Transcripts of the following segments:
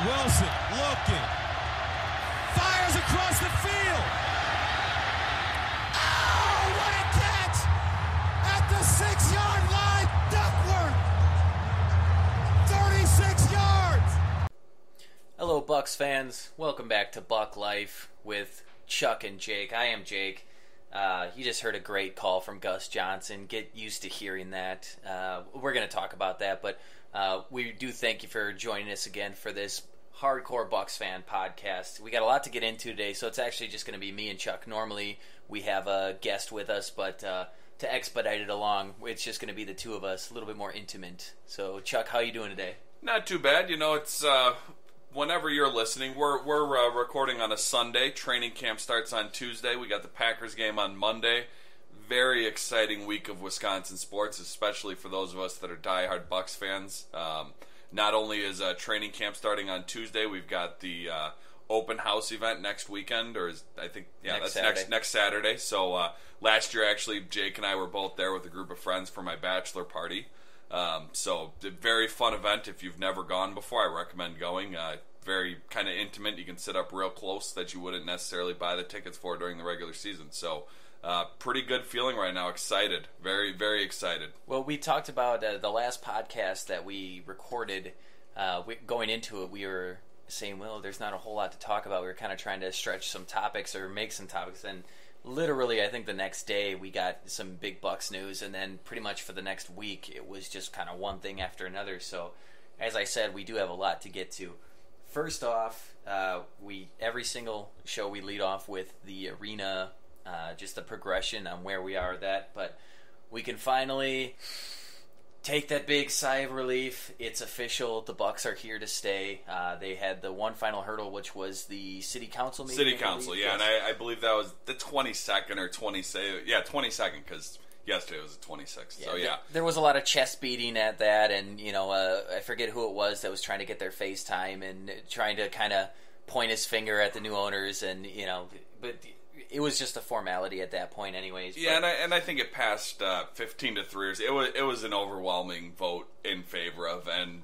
Wilson looking. Fires across the field. Oh, what a catch! At the 6-yard line, Duckworth. 36 yards. Hello, Bucks fans. Welcome back to Buck Life with Chuck and Jake. I am Jake. You just heard a great call from Gus Johnson. Get used to hearing that. We're going to talk about that, but we do thank you for joining us again for this Hardcore Bucks fan podcast. We got a lot to get into today, so it's actually just going to be me and Chuck. Normally, we have a guest with us, but to expedite it along, it's just going to be the two of us, a little bit more intimate. So, Chuck, how are you doing today? Not too bad. You know, it's whenever you're listening, we're recording on a Sunday. Training camp starts on Tuesday. We got the Packers game on Monday. Very exciting week of Wisconsin sports, especially for those of us that are diehard Bucks fans. Not only is training camp starting on Tuesday, we've got the open house event next weekend, next Saturday. So last year, actually, Jake and I were both there with a group of friends for my bachelor party. So a very fun event. If you've never gone before, I recommend going. Very kind of intimate. You can sit up real close that you wouldn't necessarily buy the tickets for during the regular season. So pretty good feeling right now. Excited. Very, very excited. Well, we talked about the last podcast that we recorded. Going into it, we were saying, well, there's not a whole lot to talk about. We were kind of trying to stretch some topics or make some topics. And literally, I think the next day we got some big Bucks news. And then pretty much for the next week, it was just kind of one thing after another. So, as I said, we do have a lot to get to. First off, every single show we lead off with the arena, just the progression on where we are with that. But we can finally take that big sigh of relief. It's official. The Bucks are here to stay. They had the one final hurdle, which was the city council meeting. City council, yeah, and I believe that was the 22nd or 22nd, because yesterday was the 26th. So yeah, there was a lot of chest beating at that, and I forget who it was that was trying to get their FaceTime and trying to kind of point his finger at the new owners, and but it was just a formality at that point, anyways. Yeah, and I think it passed 15-3. It was an overwhelming vote in favor of, and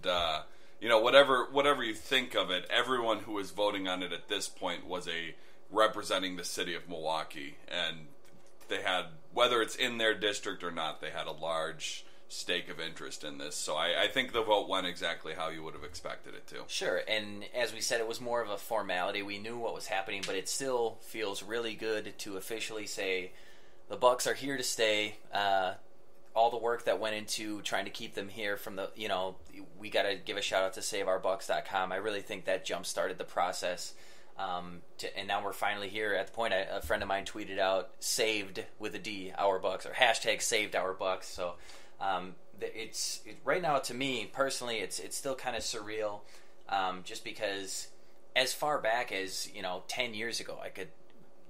whatever you think of it, everyone who was voting on it at this point was representing the city of Milwaukee, and they had, whether it's in their district or not, they had a large stake of interest in this. So I think the vote went exactly how you would have expected it to. Sure, and as we said, it was more of a formality. We knew what was happening, but it still feels really good to officially say the Bucks are here to stay. All the work that went into trying to keep them here from the, we got to give a shout out to SaveOurBucks.com. I really think that jump-started the process. And now we're finally here at the point. A friend of mine tweeted out "saved" with a D, our Bucks, or hashtag saved our Bucks. So it's right now, to me personally, it's still kind of surreal, just because as far back as 10 years ago, I could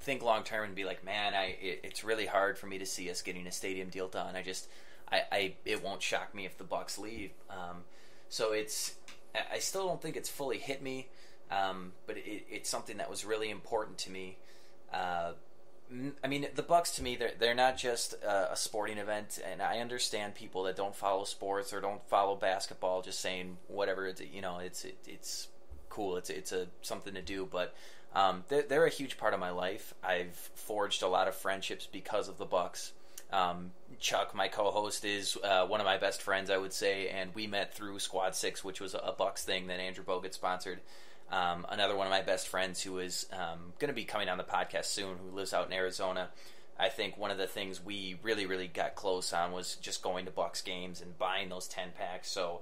think long term and be like, man, it's really hard for me to see us getting a stadium deal done. It won't shock me if the Bucks leave. So I still don't think it's fully hit me. But it's something that was really important to me. I mean, the Bucks, to me, they're not just a sporting event, and I understand people that don't follow sports or don't follow basketball just saying whatever. It's cool. It's something to do, but they're a huge part of my life. I've forged a lot of friendships because of the Bucks. Chuck, my co-host, is one of my best friends, I would say, and we met through Squad 6, which was a Bucks thing that Andrew Bogut sponsored. Another one of my best friends who is going to be coming on the podcast soon, who lives out in Arizona. I think one of the things we really, really got close on was just going to Bucks games and buying those 10-packs. So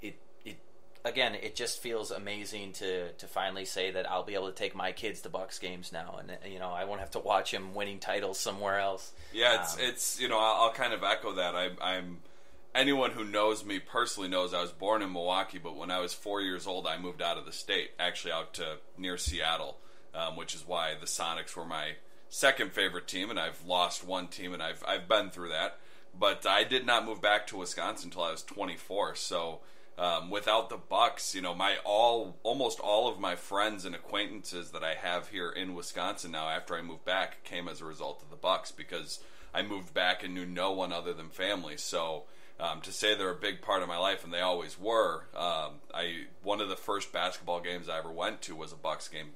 it just feels amazing to finally say that I'll be able to take my kids to Bucks games now, and I won't have to watch them winning titles somewhere else. Yeah, it's I'll kind of echo that. I'm anyone who knows me personally knows I was born in Milwaukee, but when I was 4 years old, I moved out of the state, actually out to near Seattle, which is why the Sonics were my second favorite team, and I've lost one team, and I've been through that. But I did not move back to Wisconsin until I was 24. So without the Bucks, almost all of my friends and acquaintances that I have here in Wisconsin now, after I moved back, came as a result of the Bucks, because I moved back and knew no one other than family. So To say they're a big part of my life, and they always were. One of the first basketball games I ever went to was a Bucks game.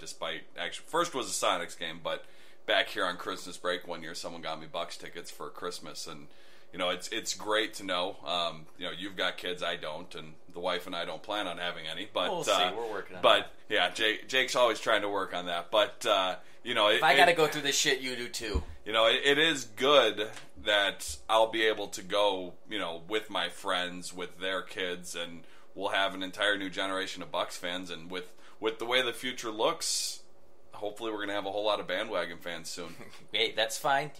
First was a Sonics game, but back here on Christmas break one year, someone got me Bucks tickets for Christmas, and it's great to know. You've got kids, I don't, and the wife and I don't plan on having any. But we'll see. We're working on that. But yeah, Jake's always trying to work on that. But if I got to go through this shit, you do too. It is good that I'll be able to go, with my friends, with their kids, and we'll have an entire new generation of Bucks fans. And with the way the future looks, hopefully we're going to have a whole lot of bandwagon fans soon. Hey, that's fine.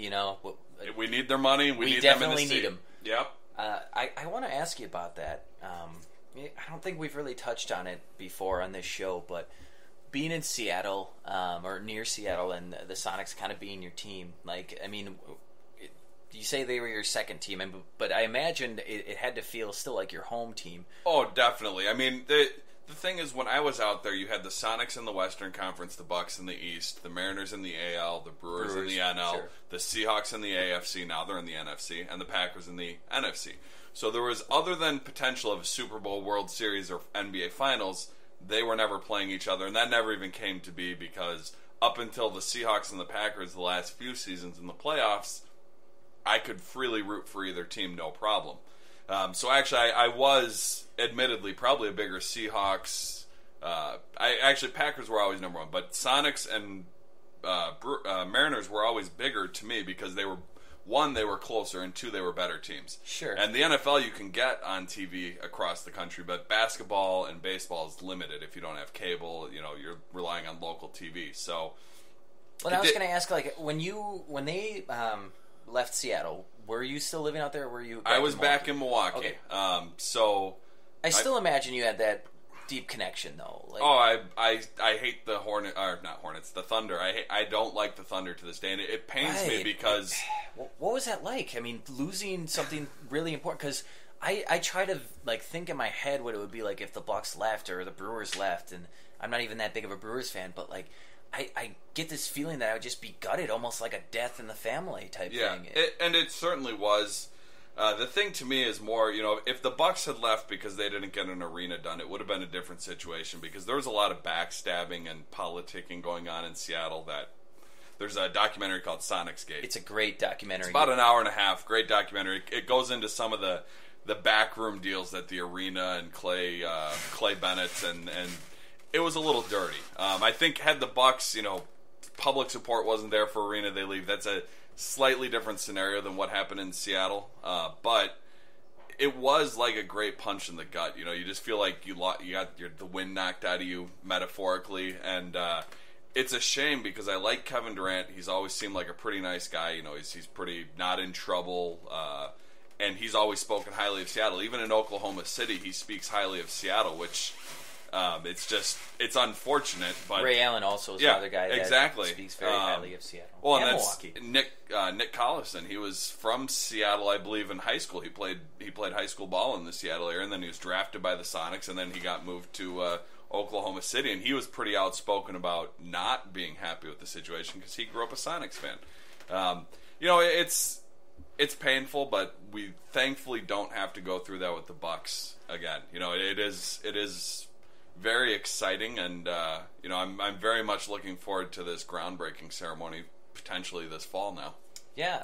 We need their money. We need definitely them in the need them. Yep. I want to ask you about that. I don't think we've really touched on it before on this show, but being in Seattle, or near Seattle, and the Sonics kind of being your team, you say they were your second team, but I imagined it had to feel still like your home team. Oh, definitely. I mean, the thing is, when I was out there, you had the Sonics in the Western Conference, the Bucks in the East, the Mariners in the AL, the Brewers in the NL, sure. The Seahawks in the AFC, now they're in the NFC, and the Packers in the NFC. So there was, other than potential of a Super Bowl, World Series, or NBA Finals, they were never playing each other, and that never even came to be because up until the Seahawks and the Packers the last few seasons in the playoffs, I could freely root for either team, no problem. So actually, I was admittedly probably a bigger Seahawks. Packers were always number one, but Sonics and Mariners were always bigger to me because they were, one, they were closer, and two, they were better teams. Sure. And the NFL you can get on TV across the country, but basketball and baseball is limited if you don't have cable. You're relying on local TV. So, well, I was going to ask, when they left Seattle, were you still living out there? Or were you? I was back in Milwaukee. Okay. I still imagine you had that deep connection, though. I hate the the Thunder. I don't like the Thunder to this day, and it pains me because what was that like? I mean, losing something really important, because I try to think in my head what it would be like if the Bucks left or the Brewers left, and I'm not even that big of a Brewers fan, but I get this feeling that I would just be gutted, almost like a death in the family type thing. And it certainly was. The thing to me is more, if the Bucks had left because they didn't get an arena done, it would have been a different situation because there was a lot of backstabbing and politicking going on in Seattle. That there's a documentary called Sonics Gate. It's a great documentary. It's about an hour and a half. Great documentary. It goes into some of the backroom deals that the arena and Clay Bennett and it was a little dirty. I think had the Bucks, public support wasn't there for arena, they leave. That's a slightly different scenario than what happened in Seattle, but it was like a great punch in the gut. You just feel like you got the wind knocked out of you metaphorically, and it's a shame because I like Kevin Durant. He's always seemed like a pretty nice guy. He's pretty not in trouble, and he's always spoken highly of Seattle. Even in Oklahoma City, he speaks highly of Seattle, which it's unfortunate. But Ray Allen also is another guy that exactly. speaks very highly of Seattle. Well, and that's Milwaukee. Nick Collison. He was from Seattle, I believe, in high school. He played high school ball in the Seattle area, and then he was drafted by the Sonics, and then he got moved to Oklahoma City, and he was pretty outspoken about not being happy with the situation because he grew up a Sonics fan. It's painful, but we thankfully don't have to go through that with the Bucks again. It is very exciting, and I'm very much looking forward to this groundbreaking ceremony potentially this fall now. Yeah,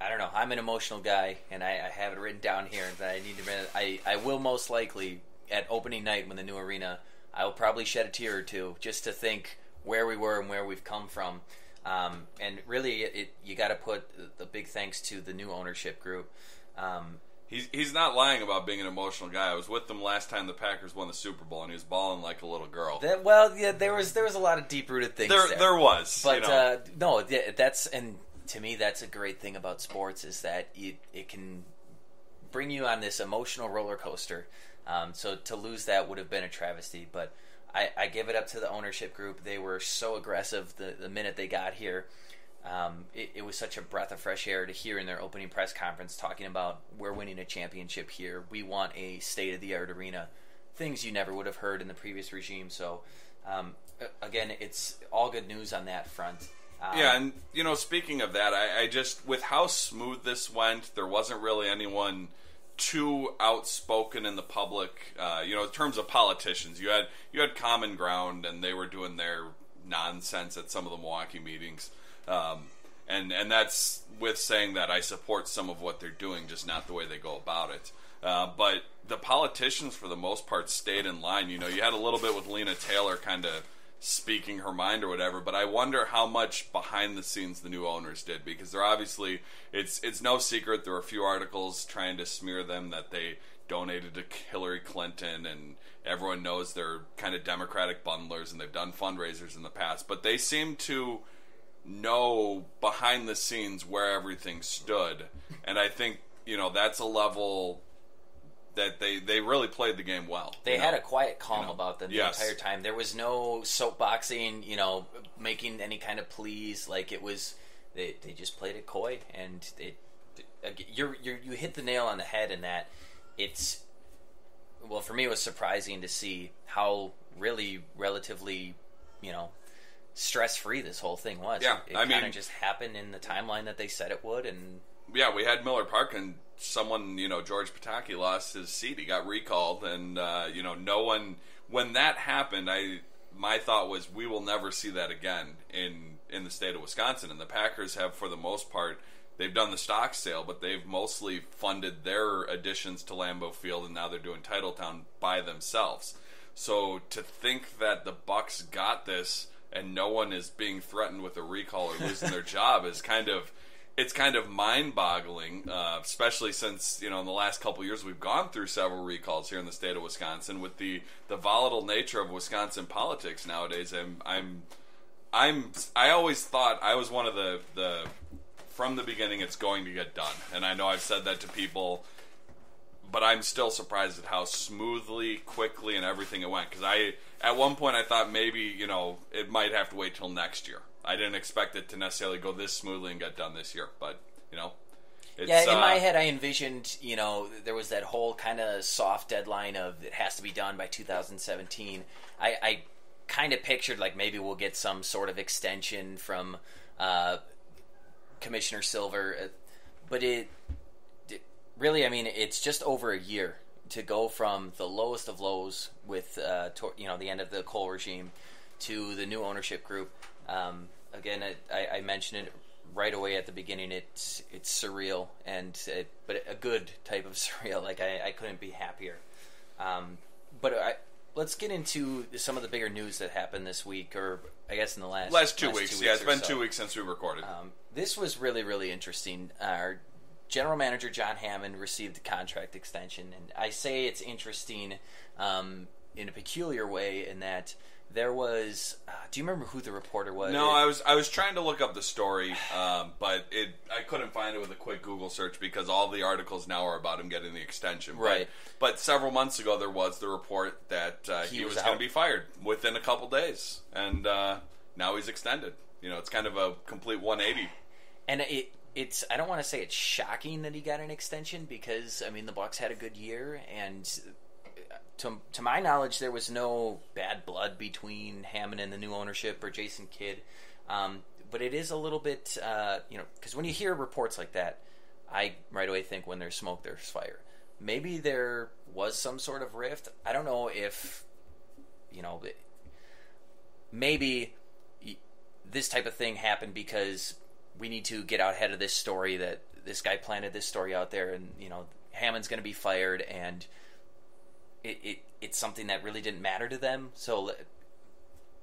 I don't know. I'm an emotional guy, and I have it written down here that I need to. I will most likely at opening night when the new arena, I will probably shed a tear or two just to think where we were and where we've come from. And really, you got to put the big thanks to the new ownership group. He's not lying about being an emotional guy. I was with them last time the Packers won the Super Bowl, and he was bawling like a little girl. There was a lot of deep rooted things there. There was, but no, that's, and to me that's a great thing about sports is that it can bring you on this emotional roller coaster. So to lose that would have been a travesty, but I give it up to the ownership group. They were so aggressive the minute they got here. It was such a breath of fresh air to hear in their opening press conference talking about we're winning a championship here. We want a state-of-the-art arena. Things you never would have heard in the previous regime. So, again, it's all good news on that front. Yeah, and, speaking of that, I just, with how smooth this went, there wasn't really anyone too outspoken in the public, in terms of politicians. You had common ground, and they were doing their nonsense at some of the Milwaukee meetings. And that's with saying that I support some of what they're doing, just not the way they go about it. But the politicians, for the most part, stayed in line. You had a little bit with Lena Taylor kind of speaking her mind or whatever, but I wonder how much behind the scenes the new owners did, because they're obviously, it's no secret there were a few articles trying to smear them that they donated to Hillary Clinton, and everyone knows they're kind of Democratic bundlers and they've done fundraisers in the past, but they seem to know behind the scenes where everything stood, and I think that's a level that they really played the game well. They had a quiet calm about them the Yes. entire time. There was no soapboxing, making any kind of pleas. Like, it was, they just played it coy, and you hit the nail on the head in that it's, well, for me it was surprising to see how really relatively, stress-free this whole thing was. Yeah, it kind of just happened in the timeline that they said it would, and yeah, we had Miller Park, and someone, George Pataki lost his seat. He got recalled, and no one. When that happened, my thought was we will never see that again in the state of Wisconsin. And the Packers have, for the most part, they've done the stock sale, but they've mostly funded their additions to Lambeau Field, and now they're doing Titletown by themselves. So to think that the Bucs got this and no one is being threatened with a recall or losing their job is kind of mind-boggling, especially since in the last couple of years we've gone through several recalls here in the state of Wisconsin. With the volatile nature of Wisconsin politics nowadays, I always thought I was one of the from the beginning it's going to get done, and I know I've said that to people, but I'm still surprised at how smoothly, quickly, and everything it went. Because at one point I thought maybe it might have to wait till next year. I didn't expect it to necessarily go this smoothly and get done this year, but it's, yeah. In my head, I envisioned there was that whole kind of soft deadline of it has to be done by 2017. I kind of pictured like maybe we'll get some sort of extension from Commissioner Silver, but it really, it's just over a year to go from the lowest of lows with the end of the Cole regime to the new ownership group. Again, I mentioned it right away at the beginning. It's surreal, but a good type of surreal. Like, I couldn't be happier. Let's get into some of the bigger news that happened this week, or I guess in the last 2 weeks. Yeah, it's been 2 weeks since we recorded. This was really, really interesting. Our general manager, John Hammond, received a contract extension, and I say it's interesting in a peculiar way in that there was. Do you remember who the reporter was? No, I was trying to look up the story, but I couldn't find it with a quick Google search because all the articles now are about him getting the extension. Right. But several months ago there was the report that he was going to be fired within a couple days, and now he's extended. It's kind of a complete 180. And it's I don't want to say it's shocking that he got an extension because the Bucs had a good year, and to my knowledge, there was no bad blood between Hammond and the new ownership or Jason Kidd. But it is a little bit, because when you hear reports like that, I right away think when there's smoke, there's fire. Maybe there was some sort of rift. I don't know if, maybe this type of thing happened because we need to get out ahead of this story that this guy planted this story out there, and Hammond's going to be fired, and it's something that really didn't matter to them. So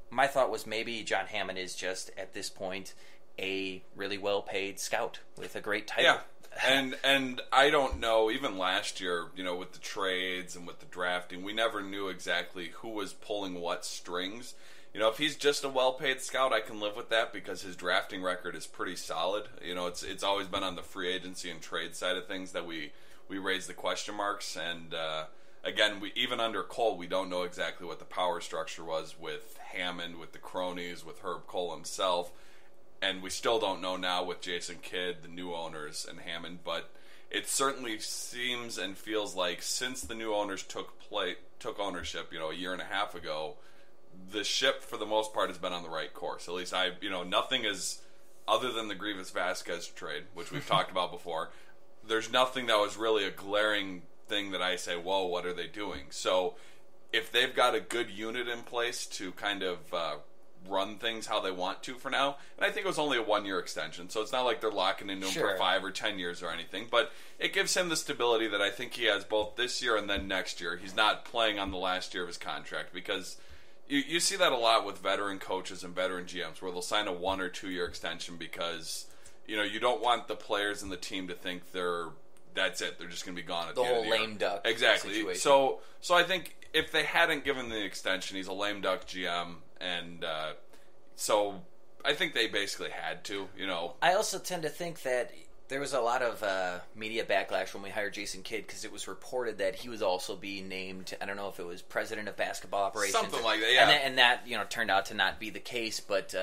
my thought was maybe John Hammond is just at this point a really well paid scout with a great title. Yeah. And I don't know, even last year, with the trades and with the drafting, we never knew exactly who was pulling what strings. If he's just a well-paid scout, I can live with that because his drafting record is pretty solid. It's always been on the free agency and trade side of things that we raise the question marks. And again, even under Cole, we don't know exactly what the power structure was with Hammond, with the cronies, with Herb Cole himself. And we still don't know now with Jason Kidd, the new owners, and Hammond. But it certainly seems and feels like since the new owners took ownership, a year and a half ago, the ship for the most part has been on the right course. At least nothing is other than the Grievous Vasquez trade, which we've talked about before, there's nothing that was really a glaring thing that I say, whoa, what are they doing? So if they've got a good unit in place to kind of run things how they want to for now, and I think it was only a 1-year extension, so it's not like they're locking into him for 5 or 10 years or anything, but it gives him the stability that I think he has both this year and then next year. He's not playing on the last year of his contract, because you see that a lot with veteran coaches and veteran GMs, where they'll sign a 1 or 2 year extension because you don't want the players and the team to think that's it. They're just going to be gone at the end of the year. The whole lame duck exactly. situation. So I think if they hadn't given the extension, he's a lame duck GM, and so I think they basically had to. I also tend to think that there was a lot of media backlash when we hired Jason Kidd, because it was reported that he was also being named, I don't know if it was president of basketball operations. Something like that, yeah. And that turned out to not be the case, but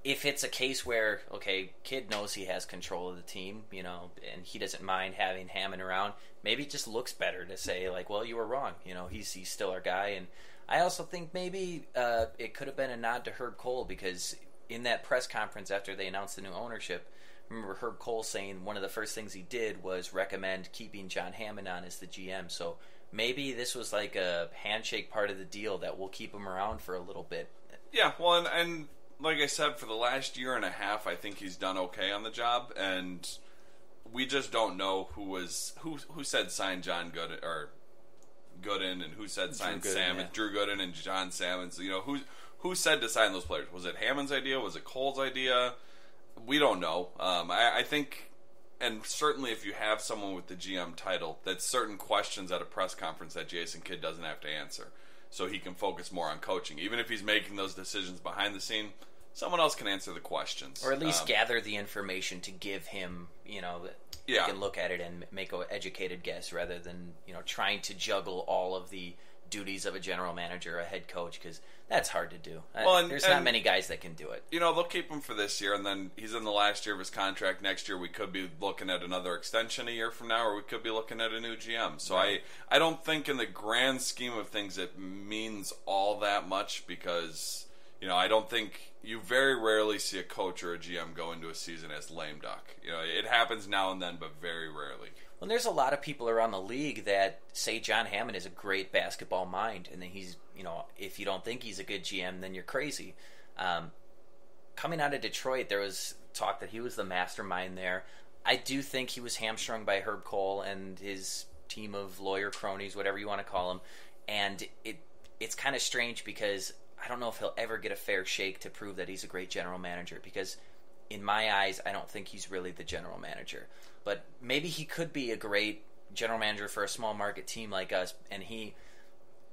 if it's a case where, okay, Kidd knows he has control of the team, and he doesn't mind having Hammond around, maybe it just looks better to say, like, well, you were wrong. He's still our guy. And I also think maybe it could have been a nod to Herb Cole, because in that press conference after they announced the new ownership, I remember Herb Cole saying one of the first things he did was recommend keeping John Hammond on as the GM. So maybe this was like a handshake part of the deal that will keep him around for a little bit. Yeah, well, and like I said, for the last year and a half, I think he's done okay on the job, and we just don't know who said sign John Gooden and who said sign Drew Gooden and John Salmons. Who said to sign those players? Was it Hammond's idea? Was it Cole's idea? We don't know. I think, and certainly if you have someone with the GM title, that's certain questions at a press conference that Jason Kidd doesn't have to answer, so he can focus more on coaching. Even if he's making those decisions behind the scene, someone else can answer the questions. Or at least gather the information to give him, he can look at it and make an educated guess, rather than, trying to juggle all of the duties of a general manager or a head coach, because that's hard to do. There's not many guys that can do it. They'll keep him for this year, and then he's in the last year of his contract. Next year we could be looking at another extension a year from now, or we could be looking at a new GM. So right. I don't think in the grand scheme of things it means all that much, because I don't think you very rarely see a coach or a GM go into a season as lame duck. It happens now and then, but very rarely. Well, there's a lot of people around the league that say John Hammond is a great basketball mind, and then he's, if you don't think he's a good GM, then you're crazy. Coming out of Detroit, there was talk that he was the mastermind there. I do think he was hamstrung by Herb Cole and his team of lawyer cronies, whatever you want to call them, and it's kind of strange, because I don't know if he'll ever get a fair shake to prove that he's a great general manager, because in my eyes, I don't think he's really the general manager. But maybe he could be a great general manager for a small market team like us, and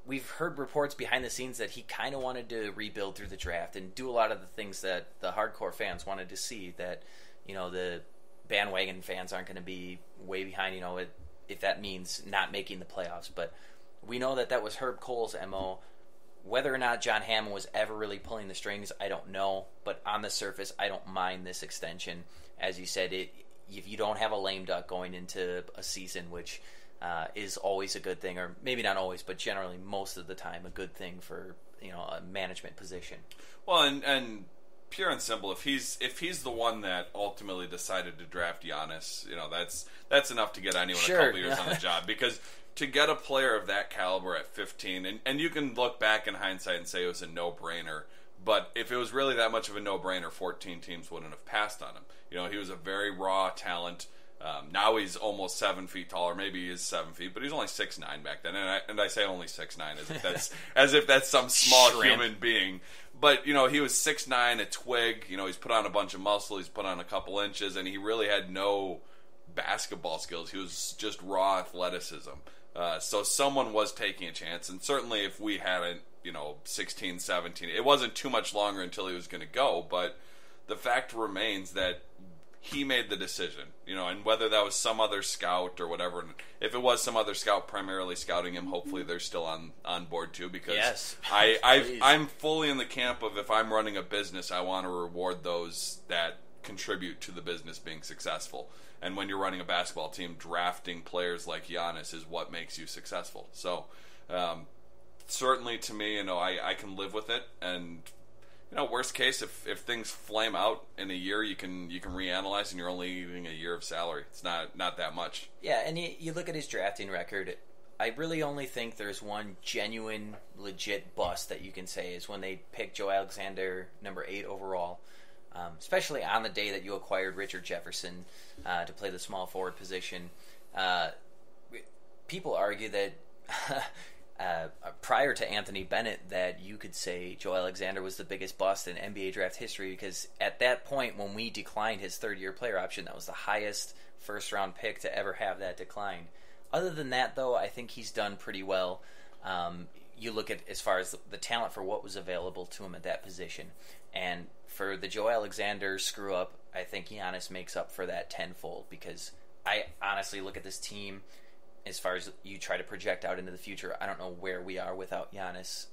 we've heard reports behind the scenes that he kind of wanted to rebuild through the draft and do a lot of the things that the hardcore fans wanted to see, that, the bandwagon fans aren't going to be way behind, if that means not making the playoffs. But we know that was Herb Cole's MO. Whether or not John Hammond was ever really pulling the strings, I don't know. But on the surface, I don't mind this extension. As you said, if you don't have a lame duck going into a season, which is always a good thing, or maybe not always, but generally most of the time a good thing for a management position. Well, and pure and simple, if he's the one that ultimately decided to draft Giannis, that's enough to get anyone a couple years on the job, because to get a player of that caliber at 15, and you can look back in hindsight and say it was a no-brainer, but if it was really that much of a no-brainer, 14 teams wouldn't have passed on him. He was a very raw talent. Now he's almost 7 feet taller. Maybe he is 7 feet, but he's only 6'9" back then. And I say only 6'9" as if that's some small human being. But he was 6'9", a twig. He's put on a bunch of muscle. He's put on a couple inches, and he really had no basketball skills. He was just raw athleticism. So someone was taking a chance, and certainly if we hadn't, 16, 17, it wasn't too much longer until he was going to go, but the fact remains that he made the decision, and whether that was some other scout or whatever, if it was some other scout primarily scouting him, hopefully they're still on board too, because yes, I'm fully in the camp of, if I'm running a business, I want to reward those that contribute to the business being successful. And when you're running a basketball team, drafting players like Giannis is what makes you successful. So, certainly to me, I can live with it. And, worst case, if things flame out in a year, you can reanalyze, and you're only leaving a year of salary. It's not that much. Yeah, and you look at his drafting record. I really only think there's one genuine, legit bust that you can say is when they picked Joe Alexander number 8 overall, especially on the day that you acquired Richard Jefferson to play the small forward position. People argue that prior to Anthony Bennett that you could say Joe Alexander was the biggest bust in NBA draft history, because at that point when we declined his third-year player option, that was the highest first-round pick to ever have that decline. Other than that, though, I think he's done pretty well. You look at as far as the talent for what was available to him at that position. And for the Joe Alexander screw-up, I think Giannis makes up for that tenfold, because I honestly look at this team, as far as you try to project out into the future, I don't know where we are without Giannis.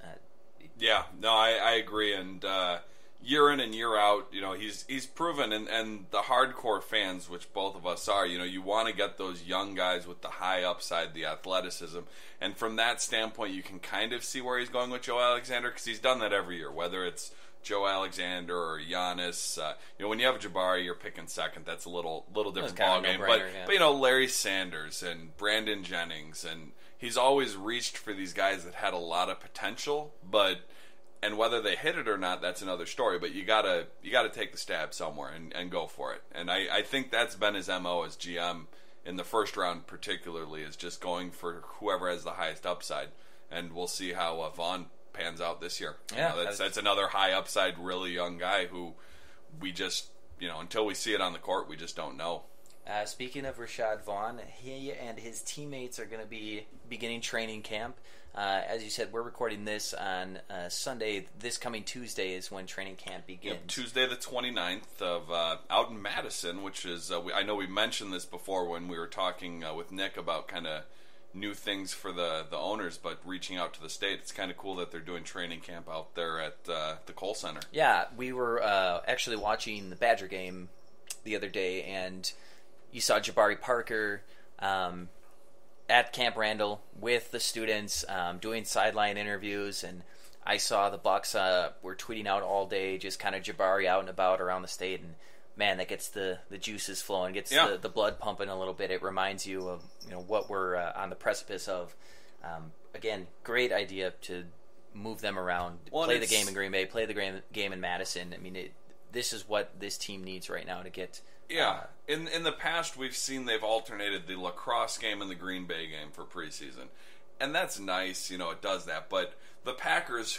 I agree. And year in and year out, he's proven, and the hardcore fans, which both of us are, you want to get those young guys with the high upside, the athleticism. And from that standpoint, you can kind of see where he's going with Joe Alexander, because he's done that every year, whether it's Joe Alexander or Giannis. When you have Jabari, you're picking second. That's a little different ballgame. But Larry Sanders and Brandon Jennings, and he's always reached for these guys that had a lot of potential, and whether they hit it or not, that's another story. But you gotta take the stab somewhere and go for it. And I think that's been his MO as GM in the first round, particularly, is just going for whoever has the highest upside. And we'll see how Vaughn pans out this year. Yeah, that's another high upside, really young guy who we just, until we see it on the court, we just don't know. Speaking of Rashad Vaughn, he and his teammates are going to be beginning training camp. As you said, we're recording this on Sunday. This coming Tuesday is when training camp begins. Yep, Tuesday the 29th of out in Madison, which is, I know we mentioned this before when we were talking with Nick about kind of new things for the owners, but reaching out to the state. It's kind of cool that they're doing training camp out there at the Kohl Center. Yeah, we were actually watching the Badger game the other day, and you saw Jabari Parker at Camp Randall with the students doing sideline interviews, and I saw the Bucks were tweeting out all day, just kind of Jabari out and about around the state, and man, that gets the juices flowing, gets the blood pumping a little bit. It reminds you of what we're on the precipice of. Again, great idea to move them around, play the game in Green Bay, play the game in Madison. I mean, this is what this team needs right now to get. Yeah, in the past we've seen they've alternated the lacrosse game and the Green Bay game for preseason, and that's nice. It does that. But the Packers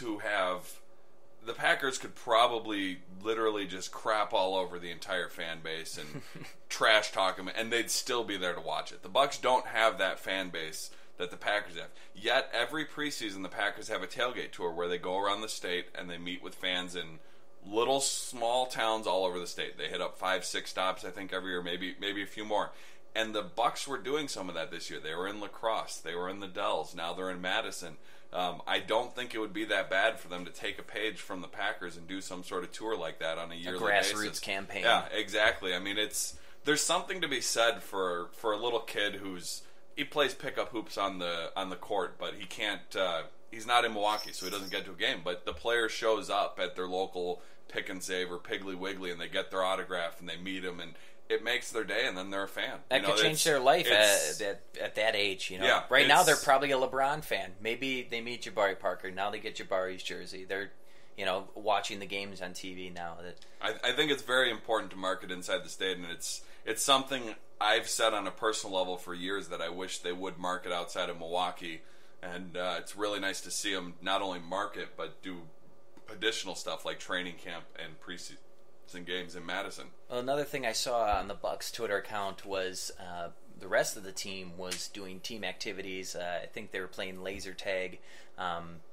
the Packers could probably literally just crap all over the entire fan base and trash talk them, and they'd still be there to watch it. The Bucs don't have that fan base that the Packers have. Yet every preseason, the Packers have a tailgate tour where they go around the state and they meet with fans in little small towns all over the state. They hit up 5-6 stops, I think, every year, maybe a few more. And the Bucs were doing some of that this year. They were in La Crosse, they were in the Dells, now they're in Madison. I don't think it would be that bad for them to take a page from the Packers and do some sort of tour like that on a yearly basis. A grassroots campaign. Yeah, exactly. I mean, there's something to be said for a little kid he plays pickup hoops on the court, but he can't. He's not in Milwaukee, so he doesn't get to a game. But the player shows up at their local Pick and Save or Piggly Wiggly, and they get their autograph and they meet him, and it makes their day, and then they're a fan. That could change their life at that age. Yeah, right now, they're probably a LeBron fan. Maybe they meet Jabari Parker. Now they get Jabari's jersey. They're watching the games on TV now. I think it's very important to market inside the state, and it's something I've said on a personal level for years that I wish they would market outside of Milwaukee, and it's really nice to see them not only market but do additional stuff like training camp and preseason games in Madison. Well, another thing I saw on the Bucs Twitter account was the rest of the team was doing team activities. I think they were playing laser tag.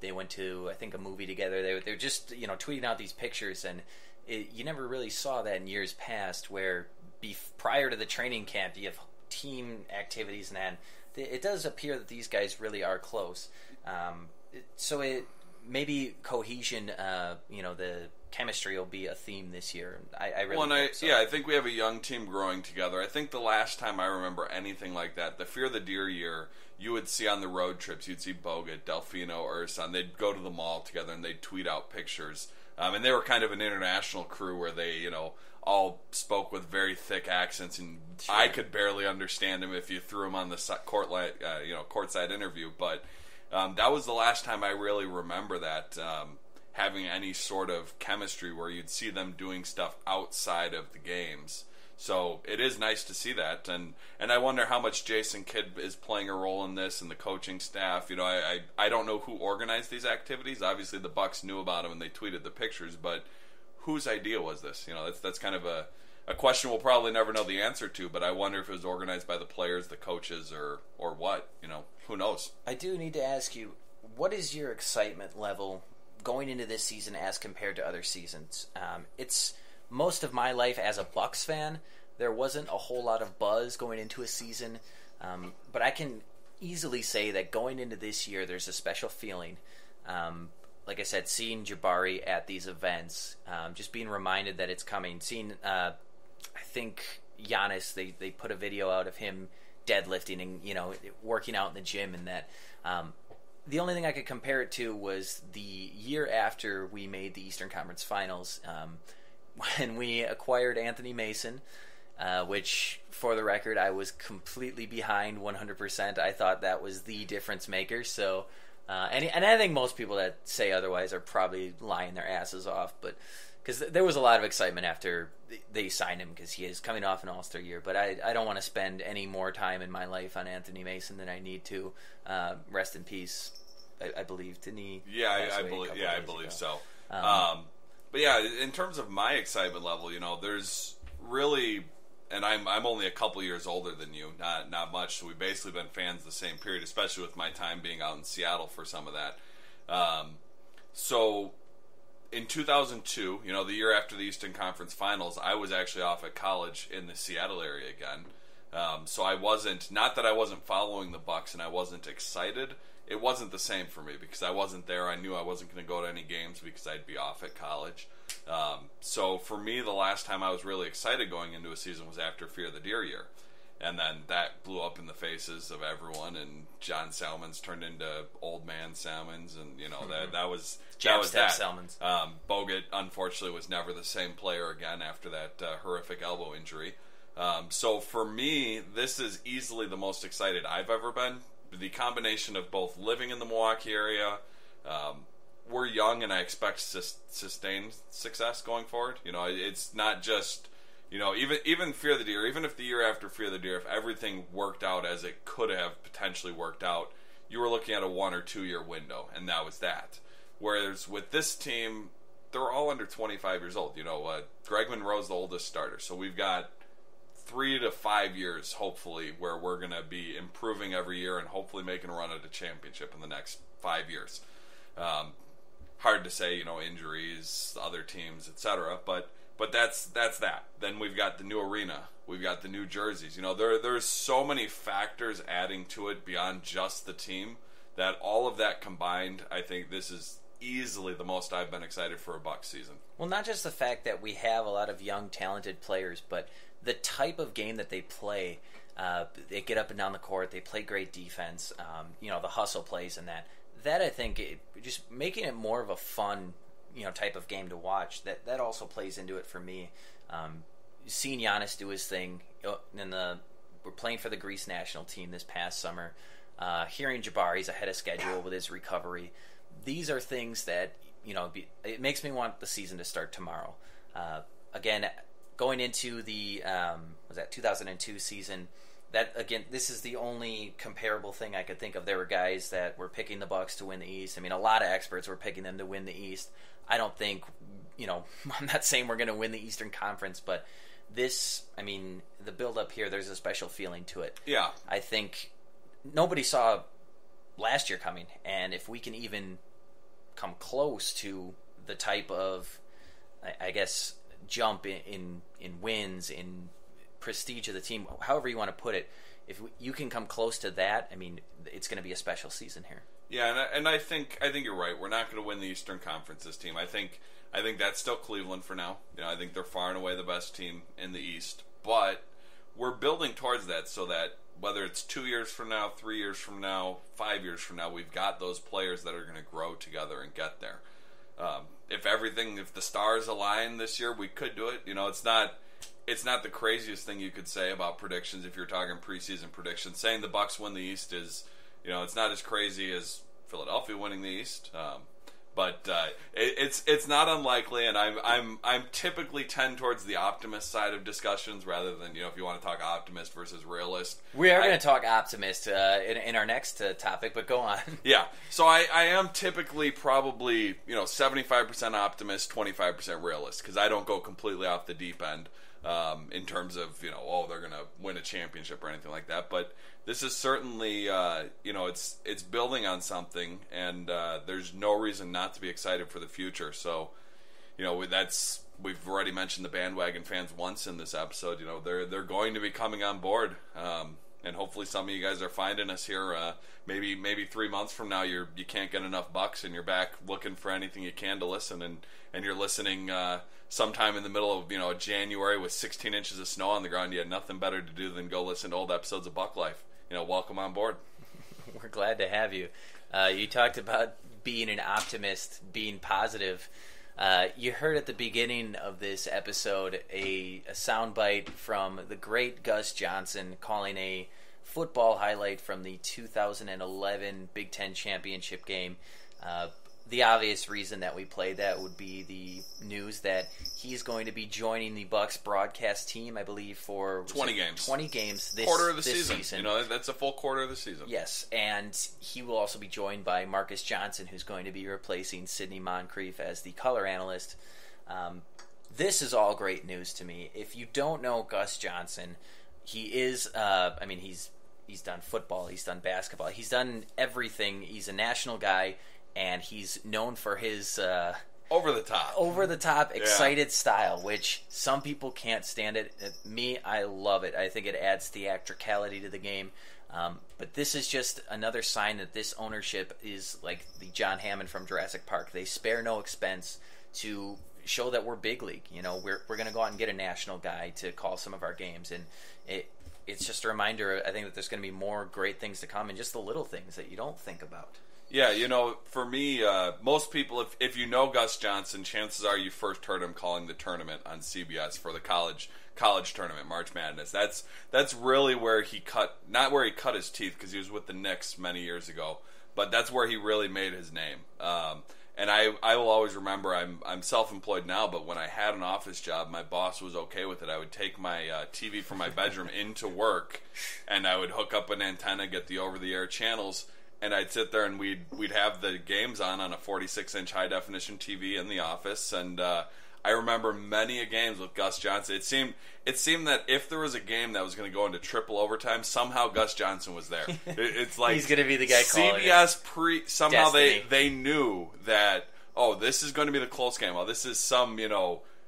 They went to, I think, a movie together. They're just tweeting out these pictures, and you never really saw that in years past, where prior to the training camp you have team activities, and it does appear that these guys really are close. So maybe cohesion, the chemistry will be a theme this year. I really hope so. Yeah, I think we have a young team growing together. I think the last time I remember anything like that, the Fear the Deer year, you would see on the road trips, you'd see Bogut, Delfino, Urson. They'd go to the mall together and they'd tweet out pictures. And they were kind of an international crew where they, you know, all spoke with very thick accents, and sure. I could barely understand them if you threw them on the courtside interview. But that was the last time I really remember that having any sort of chemistry where you'd see them doing stuff outside of the games. So it is nice to see that, and I wonder how much Jason Kidd is playing a role in this, and the coaching staff. You know, I don't know who organized these activities. Obviously, the Bucks knew about them and they tweeted the pictures, but whose idea was this? You know, that's kind of a question we'll probably never know the answer to. But I wonder if it was organized by the players, the coaches, or what. You know, who knows? I do need to ask you, what is your excitement level going into this season as compared to other seasons? It's most of my life as a Bucks fan, there wasn't a whole lot of buzz going into a season, but I can easily say that going into this year, there's a special feeling. Like I said, seeing Jabari at these events, just being reminded that it's coming. Seeing, I think Giannis, they put a video out of him deadlifting and, you know, working out in the gym, and that. The only thing I could compare it to was the year after we made the Eastern Conference Finals, when we acquired Anthony Mason, which, for the record, I was completely behind 100%. I thought that was the difference maker. So, and I think most people that say otherwise are probably lying their asses off. But because there was a lot of excitement after they signed him, because he is coming off an All-Star year. But I don't want to spend any more time in my life on Anthony Mason than I need to. Rest in peace. I believe, didn't he? Yeah, I believe so. But yeah, in terms of my excitement level, you know, there's really, and I'm only a couple years older than you, not much. So we've basically been fans the same period, especially with my time being out in Seattle for some of that. So in 2002, you know, the year after the Eastern Conference Finals, I was actually off at college in the Seattle area again. So I wasn't, not that I wasn't following the Bucks and I wasn't excited. It wasn't the same for me because I wasn't there. I knew I wasn't going to go to any games because I'd be off at college. So for me, the last time I was really excited going into a season was after Fear the Deer year. And then that blew up in the faces of everyone, and John Salmons turned into Old Man Salmons, and, you know, that was that. Salmons. Bogut, unfortunately, was never the same player again after that horrific elbow injury. So for me, this is easily the most excited I've ever been. The combination of both living in the Milwaukee area, we're young, and I expect sustained success going forward. You know, it's not just, you know, even Fear the Deer, even if the year after Fear the Deer, if everything worked out as it could have potentially worked out, you were looking at a 1 or 2 year window, and that was that. Whereas with this team, they're all under 25 years old. You know, Greg Monroe's the oldest starter, so we've got 3 to 5 years, hopefully, where we're going to be improving every year and hopefully making a run at a championship in the next 5 years. Hard to say, you know, injuries, other teams, etc. But that's that. Then we've got the new arena, we've got the new jerseys. You know, there's so many factors adding to it beyond just the team that all of that combined, I think this is easily the most I've been excited for a Bucks season. Well, not just the fact that we have a lot of young, talented players, but the type of game that they play. They get up and down the court. They play great defense. You know, the hustle plays and that. That, I think, just making it more of a fun, you know, type of game to watch. That also plays into it for me. Seeing Giannis do his thing. We're playing for the Greece national team this past summer. Hearing Jabari's ahead of schedule with his recovery. These are things that, you know, it makes me want the season to start tomorrow. Again, going into the 2002 season, that, again, this is the only comparable thing I could think of. There were guys that were picking the Bucks to win the East. I mean, a lot of experts were picking them to win the East. I don't think, you know, I'm not saying we're going to win the Eastern Conference, but this, I mean, the build-up here, there's a special feeling to it. Yeah. I think nobody saw last year coming, and if we can even come close to the type of, I guess, jump in wins, in prestige of the team, however you want to put it, if you can come close to that, I mean, it's going to be a special season here. Yeah, and I think you're right. We're not going to win the Eastern Conference, this team. I think that's still Cleveland for now. You know, I think they're far and away the best team in the East, but we're building towards that, so that whether it's 2 years from now, 3 years from now, 5 years from now, we've got those players that are going to grow together and get there. If the stars align this year, we could do it. It's not the craziest thing you could say about predictions if you're talking preseason predictions. Saying the Bucks win the East is, it's not as crazy as Philadelphia winning the East. But it's not unlikely, and I'm typically tend towards the optimist side of discussions rather than if you want to talk optimist versus realist. We are going to talk optimist in our next topic, but go on. Yeah, so I am typically probably 75% optimist, 25% realist because I don't go completely off the deep end in terms of they're going to win a championship or anything like that, but. This is certainly, it's building on something, and there's no reason not to be excited for the future. So, we've already mentioned the bandwagon fans once in this episode. They're going to be coming on board, and hopefully some of you guys are finding us here. Maybe 3 months from now, you can't get enough Bucks, and you're back looking for anything you can to listen, and you're listening. Sometime in the middle of January with 16 inches of snow on the ground, you had nothing better to do than go listen to old episodes of Buck Life. Welcome on board. We're glad to have you. You talked about being an optimist, being positive. You heard at the beginning of this episode a soundbite from the great Gus Johnson calling a football highlight from the 2011 Big Ten championship game. The obvious reason that we played that would be the news that he's going to be joining the Bucks broadcast team, I believe, for 20 games. 20 games this quarter of the this season. That's a full quarter of the season. Yes, and he will also be joined by Marcus Johnson, who's going to be replacing Sidney Moncrief as the color analyst. This is all great news to me. If you don't know Gus Johnson, he is, he's done football, he's done basketball, he's done everything. He's a national guy. And he's known for his over the top, excited style, which some people can't stand it. Me, I love it. I think it adds theatricality to the game. But this is just another sign that this ownership is like the John Hammond from Jurassic Park. They spare no expense to show that we're big league. We're going to go out and get a national guy to call some of our games, and it's just a reminder. I think that there's going to be more great things to come, and just the little things that you don't think about. Yeah, for me, most people, if you know Gus Johnson, chances are you first heard him calling the tournament on CBS for the college tournament, March Madness. That's really where he not where he cut his teeth because he was with the Knicks many years ago, but that's where he really made his name. And I will always remember, I'm self-employed now, but when I had an office job, my boss was okay with it. I would take my TV from my bedroom into work, and I would hook up an antenna, get the over-the-air channels. And I'd sit there and we'd have the games on a 46-inch high-definition TV in the office. And I remember many a games with Gus Johnson. It seemed that if there was a game that was going to go into triple overtime, somehow Gus Johnson was there. It's like he's going to be the guy calling CBS somehow Destiny. they knew that, this is going to be the close game. Oh, this is some,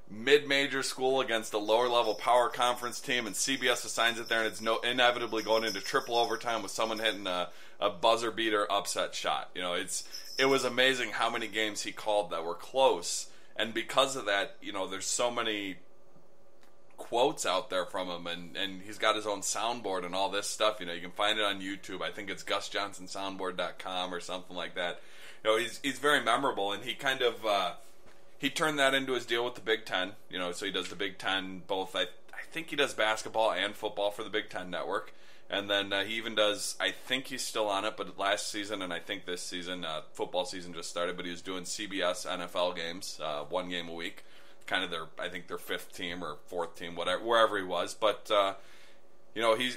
mid-major school against a lower-level power conference team, and CBS assigns it there, and it's inevitably going into triple overtime with someone hitting a buzzer beater upset shot. It was amazing how many games he called that were close, and because of that, there's so many quotes out there from him, and he's got his own soundboard and all this stuff. You can find it on YouTube. I think it's GusJohnsonSoundboard.com or something like that. He's very memorable, and he kind of he turned that into his deal with the Big Ten. So he does the Big Ten both. I think he does basketball and football for the Big Ten Network. And then he even does, I think he's still on it, but last season and I think this season, football season just started, but he was doing CBS NFL games, one game a week, kind of their fifth team or fourth team, wherever he was. But,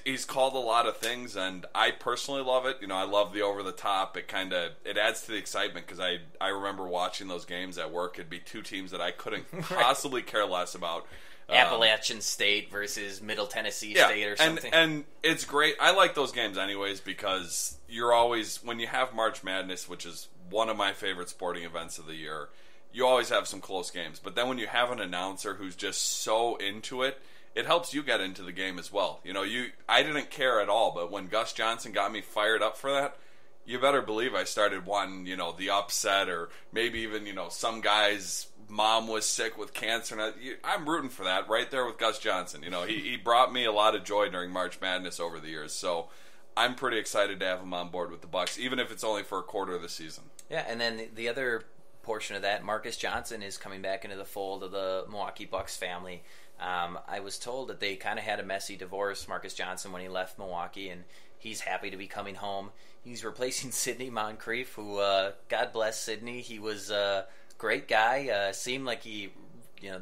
he's called a lot of things, and I personally love it. I love the over-the-top. It adds to the excitement because I remember watching those games at work. It'd be two teams that I couldn't possibly care less about. Appalachian State versus Middle Tennessee State or something. And it's great. I like those games anyways because you're always, when you have March Madness, which is one of my favorite sporting events of the year, you always have some close games. But then when you have an announcer who's just so into it, it helps you get into the game as well. I didn't care at all, but when Gus Johnson got me fired up for that, you better believe I started wanting, the upset or maybe even, some guy's mom was sick with cancer. And I'm rooting for that right there with Gus Johnson. He brought me a lot of joy during March Madness over the years. So I'm pretty excited to have him on board with the Bucks, even if it's only for a quarter of the season. Yeah, and then the other portion of that. Marcus Johnson is coming back into the fold of the Milwaukee Bucks family. I was told that they kind of had a messy divorce, Marcus Johnson, when he left Milwaukee, and he's happy to be coming home. He's replacing Sidney Moncrief, who, God bless Sidney. He was a great guy. Seemed like the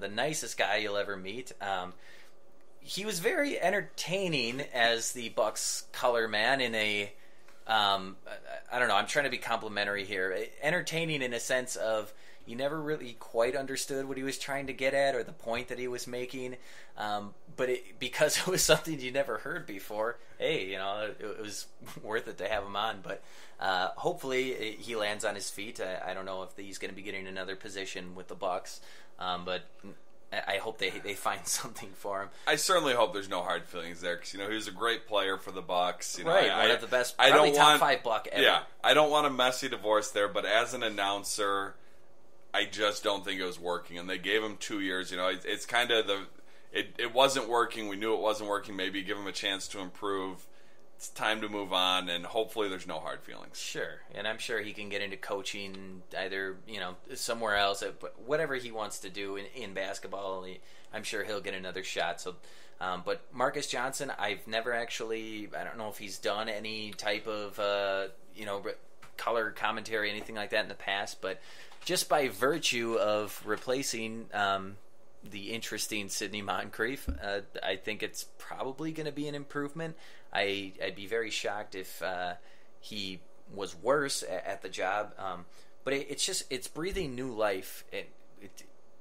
nicest guy you'll ever meet. He was very entertaining as the Bucks color man in a, I don't know, I'm trying to be complimentary here. Entertaining in a sense of you never really quite understood what he was trying to get at or the point that he was making. But because it was something you never heard before, hey, it was worth it to have him on. But hopefully he lands on his feet. I don't know if he's going to be getting another position with the Bucks, but I hope they find something for him. I certainly hope there's no hard feelings there because he was a great player for the Bucks. Right, one of the best, probably top 5 Buck ever. Yeah, I don't want a messy divorce there, but as an announcer, I just don't think it was working. And they gave him 2 years. It's kind of it wasn't working. We knew it wasn't working. Maybe give him a chance to improve. It's time to move on, and hopefully there's no hard feelings. Sure, and I'm sure he can get into coaching either, somewhere else. But whatever he wants to do in basketball, I'm sure he'll get another shot. So, but Marcus Johnson, I've never actually, I don't know if he's done any type of, color commentary, anything like that in the past, but just by virtue of replacing the interesting Sidney Moncrief, I think it's probably going to be an improvement. I'd be very shocked if he was worse at the job. But it's breathing new life.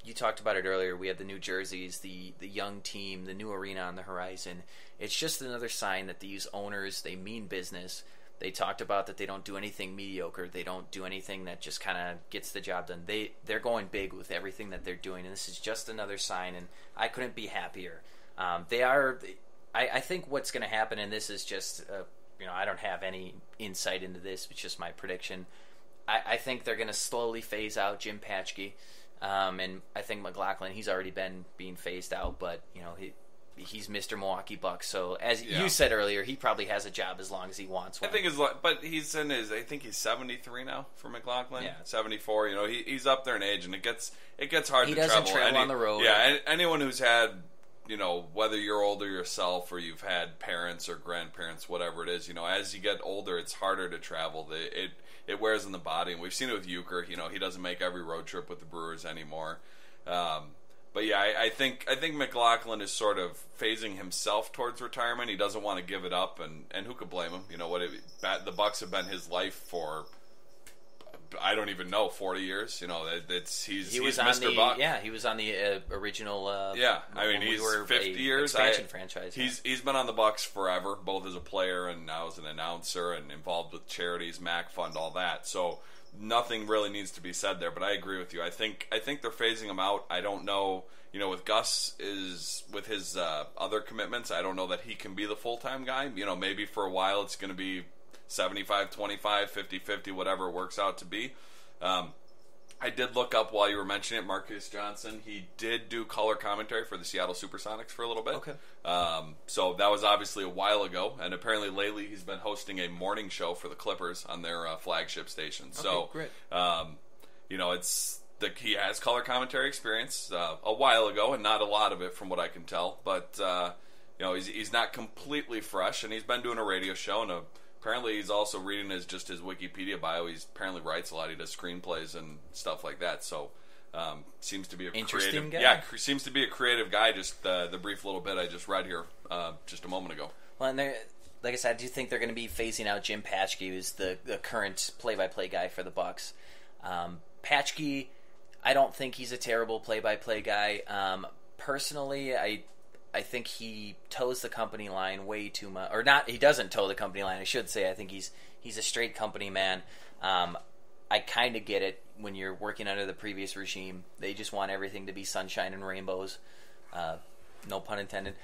You talked about it earlier. We have the new jerseys, the young team, the new arena on the horizon. It's just another sign that these owners, they mean business. They talked about that they don't do anything mediocre. They don't do anything that just kind of gets the job done. They're going big with everything that they're doing, and this is just another sign, and I couldn't be happier. I think what's going to happen, and this is just, I don't have any insight into this. It's just my prediction. I think they're going to slowly phase out Jim Paschke, and I think McLaughlin, he's already been being phased out, but, he's Mr. Milwaukee Bucks, so as you said earlier, he probably has a job as long as he wants one. I think but he's in I think he's 73 now for McLaughlin. Yeah, 74. He's up there in age, and it gets hard to travel. He doesn't travel on the road. Yeah, anyone who's had, whether you're older yourself or you've had parents or grandparents, whatever it is, as you get older, it's harder to travel. It wears on the body, and we've seen it with Euchre. He doesn't make every road trip with the Brewers anymore. But yeah, I think McLaughlin is sort of phasing himself towards retirement. He doesn't want to give it up, and who could blame him? The Bucks have been his life for, I don't even know, 40 years. He's Mr. Buck. Yeah, he was on the original. He's 50 years expansion franchise. He's been on the Bucks forever, both as a player and now as an announcer, and involved with charities, MAC Fund, all that. So nothing really needs to be said there, but I agree with you. I think they're phasing him out. I don't know, with Gus with his other commitments, I don't know that he can be the full-time guy. Maybe for a while it's going to be 75-25, 50-50, whatever it works out to be. I did look up while you were mentioning it, Marcus Johnson. He did do color commentary for the Seattle Supersonics for a little bit. Okay. So that was obviously a while ago, and apparently lately he's been hosting a morning show for the Clippers on their flagship station. So, great. He has color commentary experience a while ago, and not a lot of it from what I can tell. But he's not completely fresh, and he's been doing a radio show, and apparently he's also reading his Wikipedia bio. He apparently writes a lot. He does screenplays and stuff like that. So seems to be a interesting creative guy. Yeah, seems to be a creative guy. Just the brief little bit I just read here just a moment ago. Well, and like I said, I do think they're going to be phasing out Jim Paschke, who's the current play-by-play guy for the Bucks. Paschke, I don't think he's a terrible play-by-play guy. Personally, I think he toes the company line way too much, or not. He doesn't toe the company line, I should say. I think he's a straight company man. I kind of get it when you're working under the previous regime. They just want everything to be sunshine and rainbows. No pun intended.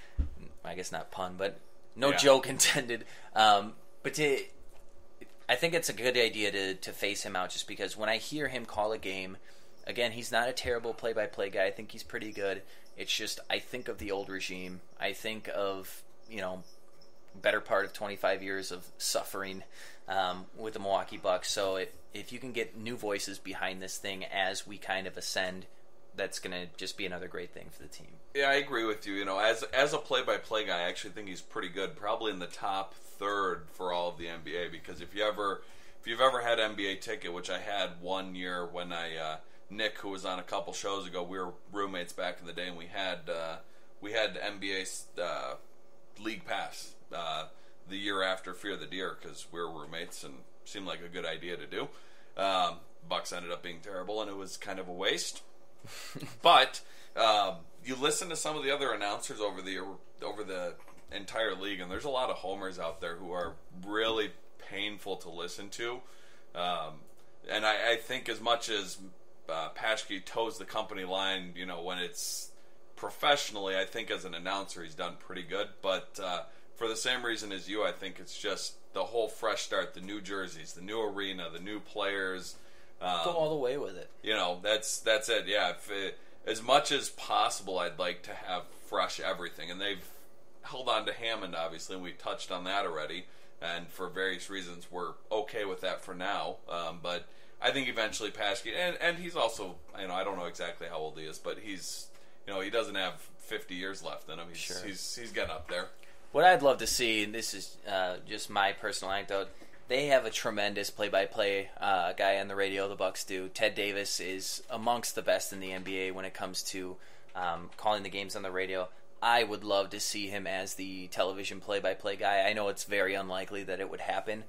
I guess not pun, but no joke intended. I think it's a good idea to phase him out, just because when I hear him call a game, again, he's not a terrible play-by-play guy. I think he's pretty good. It's just, I think of the old regime. I think of, better part of 25 years of suffering with the Milwaukee Bucks. So if you can get new voices behind this thing as we kind of ascend, that's going to just be another great thing for the team. Yeah, I agree with you. As a play-by-play guy, I actually think he's pretty good. Probably in the top third for all of the NBA. Because if you've ever had NBA ticket, which I had one year when Nick, who was on a couple shows ago, we were roommates back in the day, and we had NBA league pass the year after Fear the Deer because we were roommates and seemed like a good idea to do. Bucks ended up being terrible, and it was kind of a waste. But you listen to some of the other announcers over the entire league, and there's a lot of homers out there who are really painful to listen to. And I think as much as Paschke toes the company line, when it's professionally, I think as an announcer he's done pretty good. But for the same reason as you, I think it's just the whole fresh start, the new jerseys, the new arena, the new players. Go all the way with it. That's it. Yeah, as much as possible, I'd like to have fresh everything. And they've held on to Hammond, obviously, and we touched on that already. And for various reasons, we're okay with that for now. But I think eventually Paschke, and he's also, I don't know exactly how old he is, but he's, he doesn't have 50 years left in him. He's getting up there. What I'd love to see, and this is just my personal anecdote, they have a tremendous play-by-play guy on the radio, the Bucks do. Ted Davis is amongst the best in the NBA when it comes to calling the games on the radio. I would love to see him as the television play-by-play guy. I know it's very unlikely that it would happen,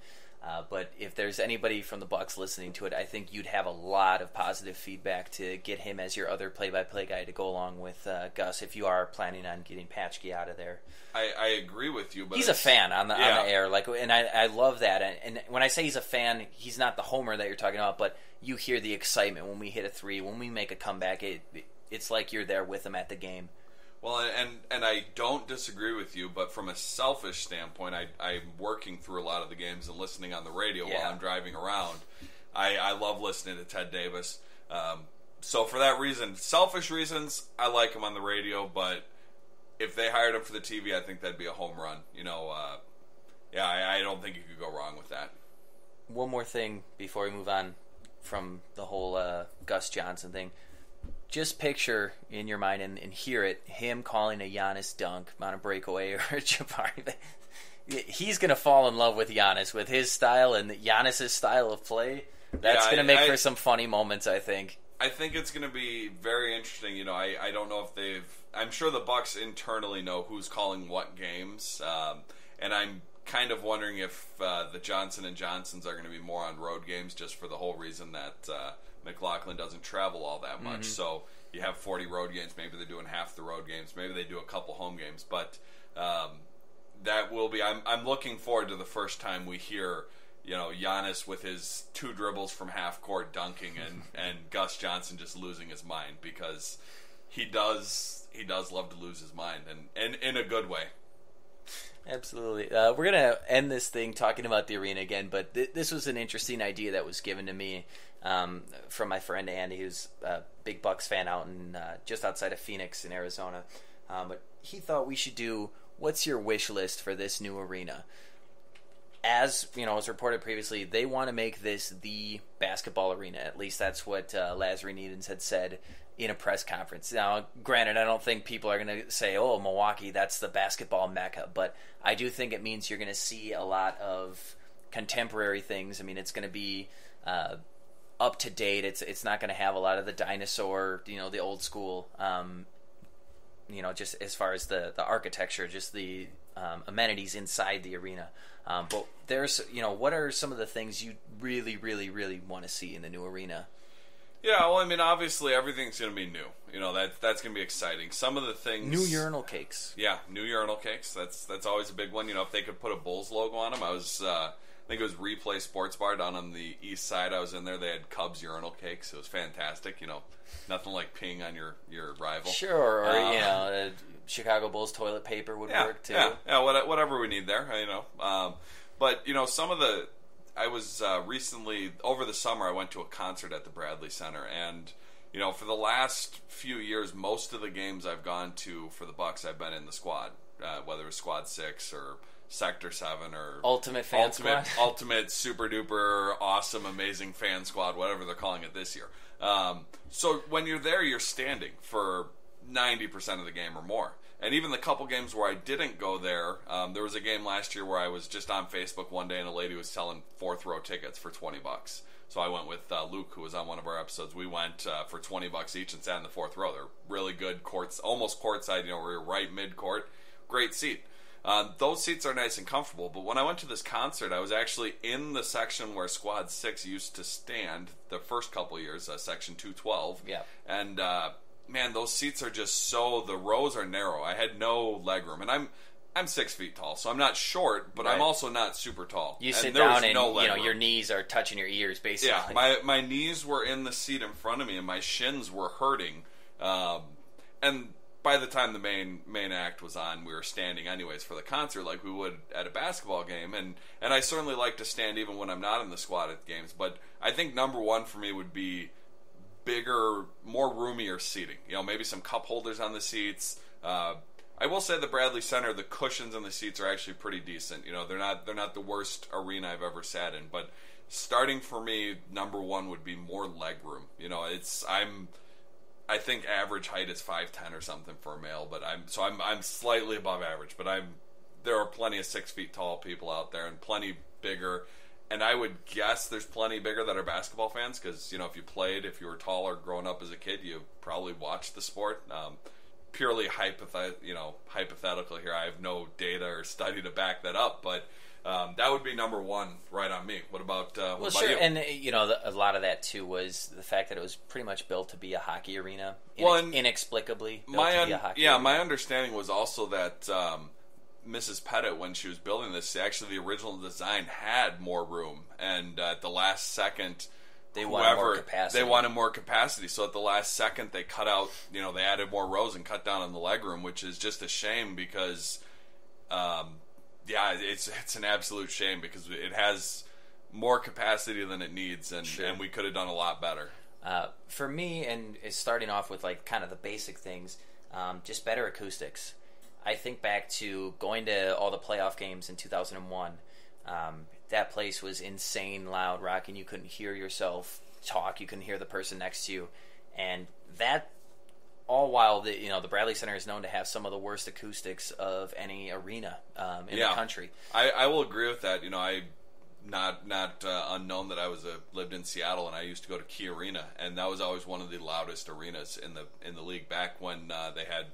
but if there's anybody from the Bucks listening to it, I think you'd have a lot of positive feedback to get him as your other play-by-play guy to go along with Gus if you are planning on getting Paschke out of there. I agree with you, but he's a fan on the air, and I love that. And when I say he's a fan, he's not the homer that you're talking about, but you hear the excitement when we hit a three, when we make a comeback. It's like you're there with him at the game. Well, and I don't disagree with you, but from a selfish standpoint, I'm working through a lot of the games and listening on the radio while I'm driving around. I love listening to Ted Davis. So for that reason, selfish reasons, I like him on the radio, but if they hired him for the TV, I think that'd be a home run. I don't think you could go wrong with that. One more thing before we move on from the whole Gus Johnson thing. Just picture in your mind and hear it, him calling a Giannis dunk on a breakaway or a Jabari. He's going to fall in love with Giannis, with his style and Giannis' style of play. That's going to make for some funny moments, I think. I think it's going to be very interesting. I don't know if I'm sure the Bucks internally know who's calling what games, and I'm kind of wondering if the Johnson & Johnsons are going to be more on road games just for the whole reason that McLaughlin doesn't travel all that much. Mm-hmm. So you have 40 road games. Maybe they're doing half the road games. Maybe they do a couple home games. But that will be. I'm looking forward to the first time we hear Giannis with his 2 dribbles from half court dunking and Gus Johnson just losing his mind, because he does love to lose his mind, and in a good way. Absolutely. We're going to end this thing talking about the arena again, but this was an interesting idea that was given to me from my friend Andy, who's a big Bucks fan out in just outside of Phoenix in Arizona. But he thought we should do, what's your wish list for this new arena? As was reported previously, they want to make this the basketball arena. At least that's what Lazary Needens had said in a press conference. Now, granted, I don't think people are going to say, "Oh, Milwaukee, that's the basketball mecca," but I do think it means you're going to see a lot of contemporary things. I mean, it's going to be up to date. It's not going to have a lot of the dinosaur, the old school. Just as far as the architecture, just the amenities inside the arena. But there's, what are some of the things you really, really, really want to see in the new arena? Yeah, well, I mean, obviously everything's going to be new. That's going to be exciting. Some of the things... New urinal cakes. Yeah, new urinal cakes. That's always a big one. If they could put a Bulls logo on them. I think it was Replay Sports Bar down on the east side. I was in there. They had Cubs urinal cakes. It was fantastic. Nothing like peeing on your rival. Sure, or Chicago Bulls toilet paper would work too. Yeah, whatever we need there. But some of the... I was recently, over the summer, I went to a concert at the Bradley Center, and for the last few years, most of the games I've gone to for the Bucks, I've been in the squad, whether it was Squad 6 or Sector 7 or Ultimate Fan Squad. Ultimate Super Duper Awesome Amazing Fan Squad, whatever they're calling it this year. So when you're there, you're standing for 90% of the game or more. And even the couple games where I didn't go there, there was a game last year where I was just on Facebook one day and a lady was selling fourth row tickets for $20. So I went with Luke, who was on one of our episodes. We went for $20 each and sat in the fourth row. They're really good courts, almost courtside. We're right mid court, great seat. Those seats are nice and comfortable. But when I went to this concert, I was actually in the section where Squad 6 used to stand the first couple years, section 212. Yeah. And man, those seats are just the rows are narrow. I had no leg room, and I'm 6 feet tall, so I'm not short, but I'm also not super tall. You sit down and your knees are touching your ears, basically. Yeah, my knees were in the seat in front of me, and my shins were hurting. And by the time the main act was on, we were standing anyways for the concert, like we would at a basketball game. And I certainly like to stand even when I'm not in the squad at games. But I think number one for me would be bigger, more roomier seating. Maybe some cup holders on the seats. I will say the Bradley Center, the cushions on the seats are actually pretty decent. They're not the worst arena I've ever sat in. But starting for me, number one would be more leg room. I think average height is 5'10" or something for a male, but I'm slightly above average. But there are plenty of 6 feet tall people out there and plenty bigger. And I would guess there's plenty bigger that are basketball fans because if you were taller growing up as a kid, you probably watched the sport. Purely hypothetical here. I have no data or study to back that up, but that would be number one right on me. What about you? And a lot of that too was the fact that it was pretty much built to be a hockey arena. Inexplicably built to be a hockey arena. My understanding was also that Mrs. Pettit, when she was building this, actually the original design had more room, and at the last second, they wanted more capacity. So at the last second, they cut out. They added more rows and cut down on the legroom, which is just a shame because, it's an absolute shame because it has more capacity than it needs, and we could have done a lot better. For me, and starting off with like kind of the basic things, just better acoustics. I think back to going to all the playoff games in 2001. That place was insane loud, rocking. You couldn't hear yourself talk. You couldn't hear the person next to you. And that, all while the Bradley Center is known to have some of the worst acoustics of any arena in the country. I will agree with that. I not unknown that I lived in Seattle, and I used to go to Key Arena, and that was always one of the loudest arenas in the league back when they had